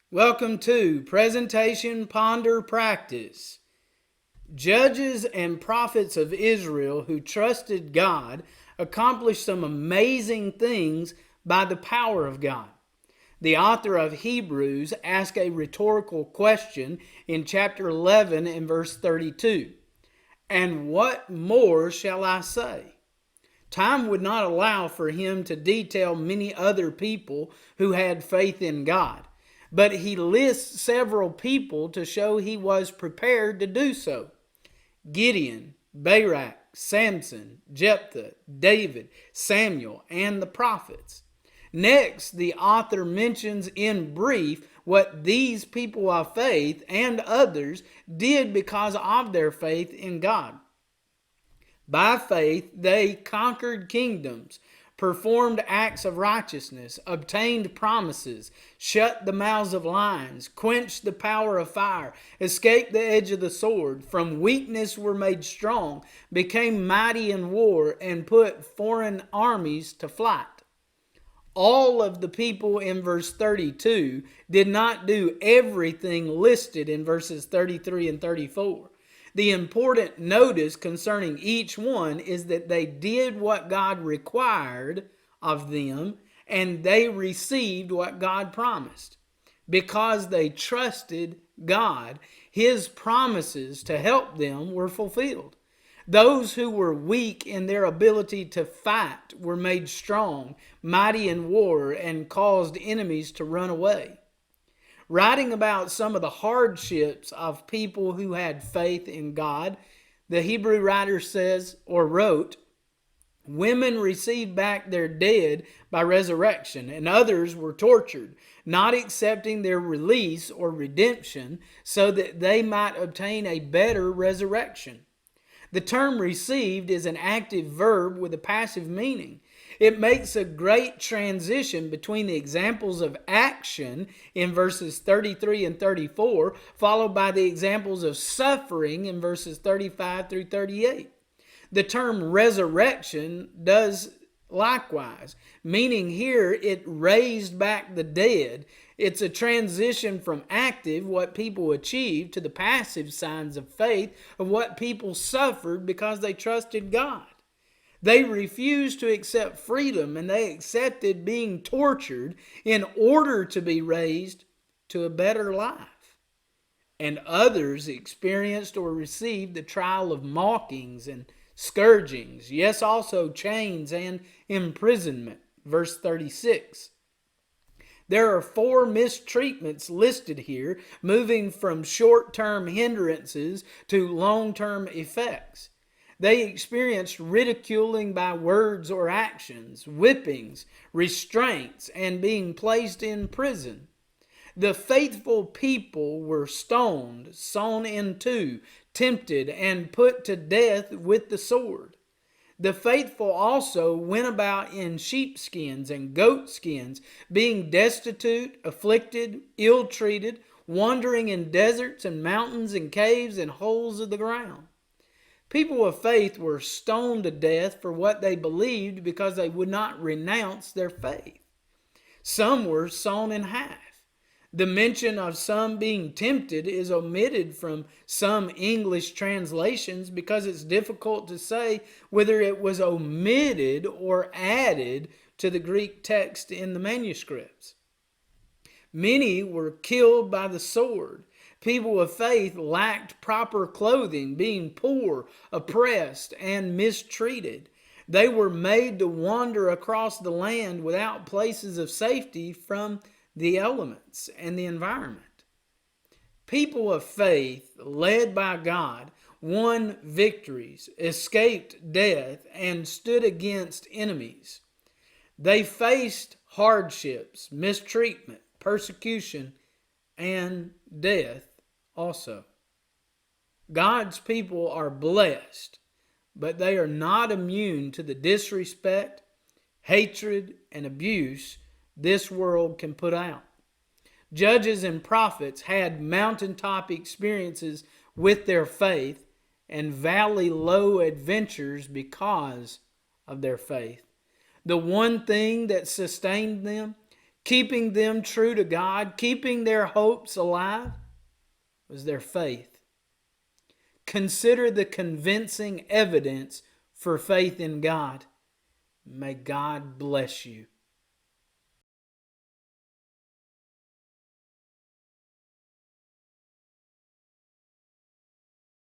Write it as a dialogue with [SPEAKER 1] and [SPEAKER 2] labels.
[SPEAKER 1] Welcome to Presentation Ponder Practice. Judges and prophets of Israel who trusted God accomplished some amazing things by the power of God. The author of Hebrews asked a rhetorical question in chapter 11 and verse 32. And what more shall I say? Time would not allow for him to detail many other people who had faith in God, but he lists several people to show he was prepared to do so. Gideon, Barak, Samson, Jephthah, David, Samuel, and the prophets. Next, the author mentions in brief what these people of faith and others did because of their faith in God. By faith, they conquered kingdoms, performed acts of righteousness, obtained promises, shut the mouths of lions, quenched the power of fire, escaped the edge of the sword, from weakness were made strong, became mighty in war, and put foreign armies to flight. All of the people in verse 32 did not do everything listed in verses 33 and 34. The important notice concerning each one is that they did what God required of them and they received what God promised. Because they trusted God, His promises to help them were fulfilled. Those who were weak in their ability to fight were made strong, mighty in war, and caused enemies to run away. Writing about some of the hardships of people who had faith in God, the Hebrew writer says, or wrote, women received back their dead by resurrection, and others were tortured, not accepting their release or redemption so that they might obtain a better resurrection. The term received is an active verb with a passive meaning. It makes a great transition between the examples of action in verses 33 and 34, followed by the examples of suffering in verses 35 through 38. The term resurrection does likewise, meaning here it raised back the dead. It's a transition from active, what people achieved, to the passive signs of faith of what people suffered because they trusted God. They refused to accept freedom and they accepted being tortured in order to be raised to a better life. And others experienced or received the trial of mockings and scourgings, yes, also chains and imprisonment. Verse 36. There are 4 mistreatments listed here, moving from short-term hindrances to long-term effects. They experienced ridiculing by words or actions, whippings, restraints, and being placed in prison. The faithful people were stoned, sawn in two, tempted, and put to death with the sword. The faithful also went about in sheepskins and goatskins, being destitute, afflicted, ill-treated, wandering in deserts and mountains and caves and holes of the ground. People of faith were stoned to death for what they believed because they would not renounce their faith. Some were sawn in half. The mention of some being tempted is omitted from some English translations because it's difficult to say whether it was omitted or added to the Greek text in the manuscripts. Many were killed by the sword. People of faith lacked proper clothing, being poor, oppressed, and mistreated. They were made to wander across the land without places of safety from the elements and the environment. People of faith, led by God, won victories, escaped death, and stood against enemies. They faced hardships, mistreatment, persecution, and death also. God's people are blessed, but they are not immune to the disrespect, hatred, and abuse this world can put out. Judges and prophets had mountaintop experiences with their faith and valley low adventures because of their faith. The one thing that sustained them, keeping them true to God, keeping their hopes alive, was their faith. Consider the convincing evidence for faith in God. May God bless you.